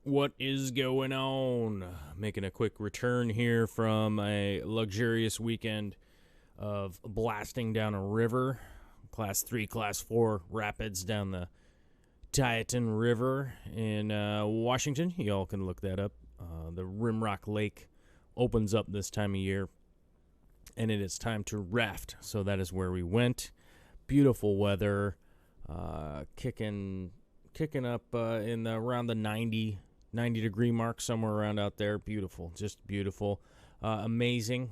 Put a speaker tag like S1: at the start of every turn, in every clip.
S1: What is going on? Making a quick return here from a luxurious weekend of blasting down a river. Class 3, Class 4 rapids down the Tieton River in Washington. Y'all can look that up. The Rimrock Lake opens up this time of year, and it is time to raft. So that is where we went. Beautiful weather, kicking up in around the 90 degree mark, somewhere around out there. Beautiful, just beautiful, amazing.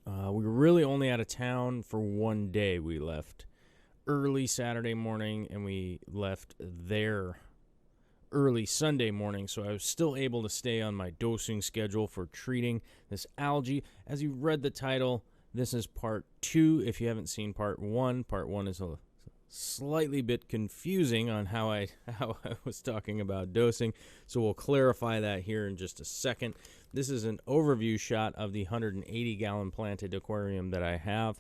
S1: We were really only out of town for one day. We left early Saturday morning and we left there early Sunday morning, so I was still able to stay on my dosing schedule for treating this algae. As you read the title, this is part 2. If you haven't seen part 1 is a slightly bit confusing on how I was talking about dosing, so we'll clarify that here in just a second. This is an overview shot of the 180-gallon planted aquarium that I have,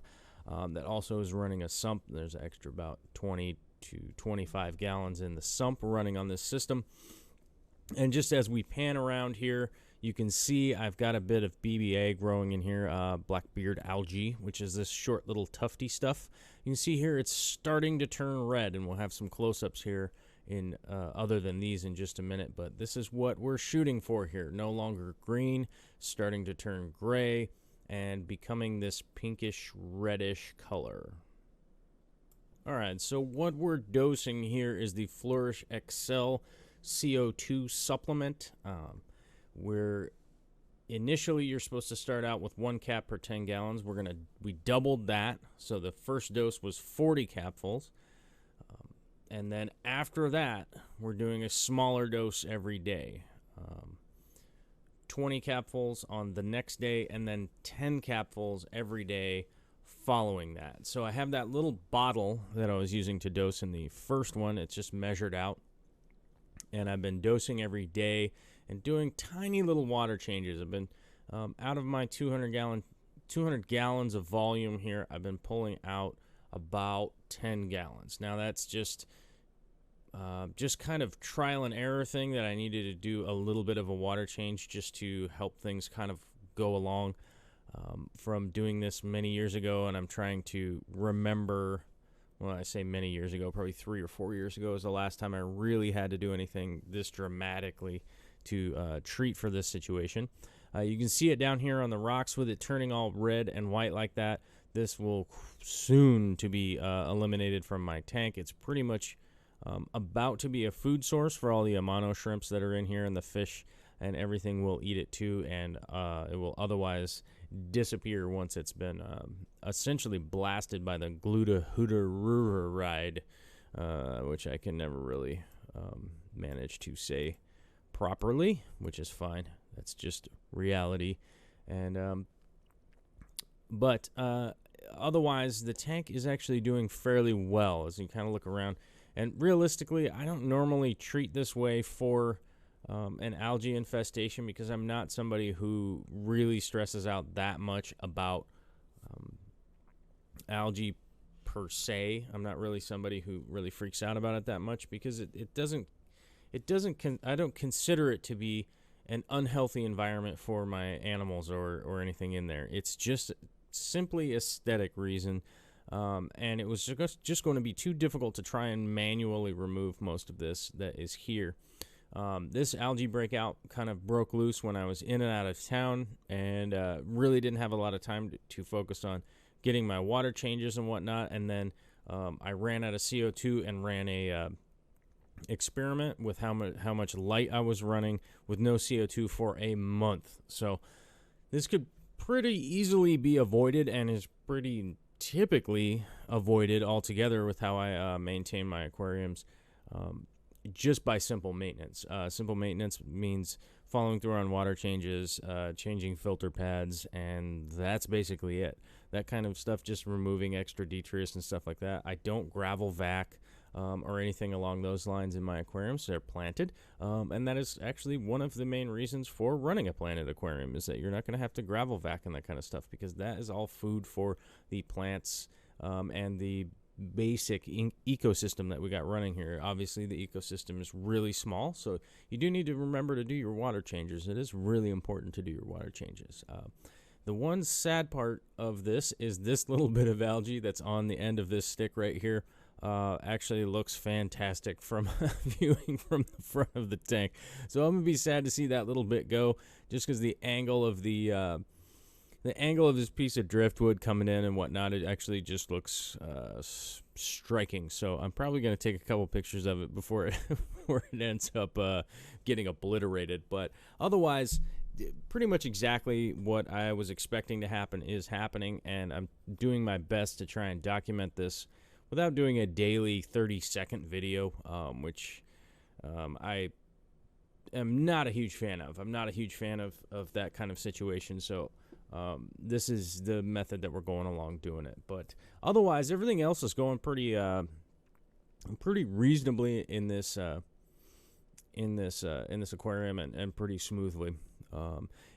S1: that also is running a sump. There's extra about 20 to 25 gallons in the sump running on this system. And just as we pan around here, you can see I've got a bit of BBA growing in here, blackbeard algae, which is this short little tufty stuff. You can see here it's starting to turn red, and we'll have some close-ups here in other than these in just a minute. But this is what we're shooting for here. No longer green, starting to turn gray, and becoming this pinkish reddish color. All right, so what we're dosing here is the Flourish Excel CO2 supplement. Where initially you're supposed to start out with 1 cap per 10 gallons. We doubled that, so the first dose was 40 capfuls. And then after that, we're doing a smaller dose every day. 20 capfuls on the next day, and then 10 capfuls every day following that. So I have that little bottle that I was using to dose in the first one. It's just measured out. And I've been dosing every day and doing tiny little water changes. I've been, out of my 200 gallons of volume here, I've been pulling out about 10 gallons. Now that's just kind of trial and error thing that I needed to do a little bit of a water change just to help things kind of go along from doing this many years ago. And I'm trying to remember, well, I say many years ago, probably 3 or 4 years ago was the last time I really had to do anything this dramatically to treat for this situation. You can see it down here on the rocks with it turning all red and white like that. This will soon to be eliminated from my tank. It's pretty much about to be a food source for all the amano shrimps that are in here, and the fish and everything will eat it too, and it will otherwise disappear once it's been essentially blasted by the glutahutaruride, which I can never really manage to say properly, which is fine. That's just reality. And but otherwise, the tank is actually doing fairly well as you kind of look around. And realistically, I don't normally treat this way for an algae infestation because I'm not somebody who really stresses out that much about algae per se. I'm not really somebody who really freaks out about it that much because I don't consider it to be an unhealthy environment for my animals or anything in there. It's just simply aesthetic reason. And it was just going to be too difficult to try and manually remove most of this that is here. This algae breakout kind of broke loose when I was in and out of town, and really didn't have a lot of time to focus on getting my water changes and whatnot. And then I ran out of CO2 and ran a experiment with how much light I was running with no CO2 for a month. So this could pretty easily be avoided, and is pretty typically avoided altogether with how I maintain my aquariums, just by simple maintenance. Simple maintenance means following through on water changes, changing filter pads, and that's basically it. That kind of stuff, just removing extra detritus and stuff like that. I don't gravel vac or anything along those lines in my aquariums. They're planted, and that is actually one of the main reasons for running a planted aquarium, is that you're not going to have to gravel vac and that kind of stuff, because that is all food for the plants and the basic ecosystem that we got running here. Obviously, the ecosystem is really small, so you do need to remember to do your water changes. It is really important to do your water changes. The one sad part of this is this little bit of algae that's on the end of this stick right here actually looks fantastic from viewing from the front of the tank. So I'm gonna be sad to see that little bit go, just because the angle of this piece of driftwood coming in and whatnot, it actually just looks striking. So I'm probably going to take a couple pictures of it before it ends up getting obliterated. But otherwise, pretty much exactly what I was expecting to happen is happening, and I'm doing my best to try and document this without doing a daily 30-second video, which I am not a huge fan of. I'm not a huge fan of that kind of situation, so this is the method that we're going along doing it. But otherwise, everything else is going pretty reasonably in this aquarium, and pretty smoothly.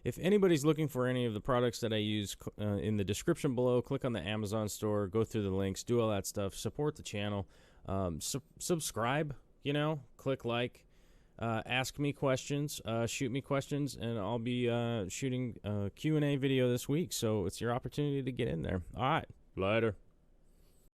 S1: If anybody's looking for any of the products that I use, in the description below, click on the Amazon store, go through the links, do all that stuff, support the channel, subscribe, click like, ask me questions, shoot me questions, and I'll be shooting a Q&A video this week, so it's your opportunity to get in there. All right, later.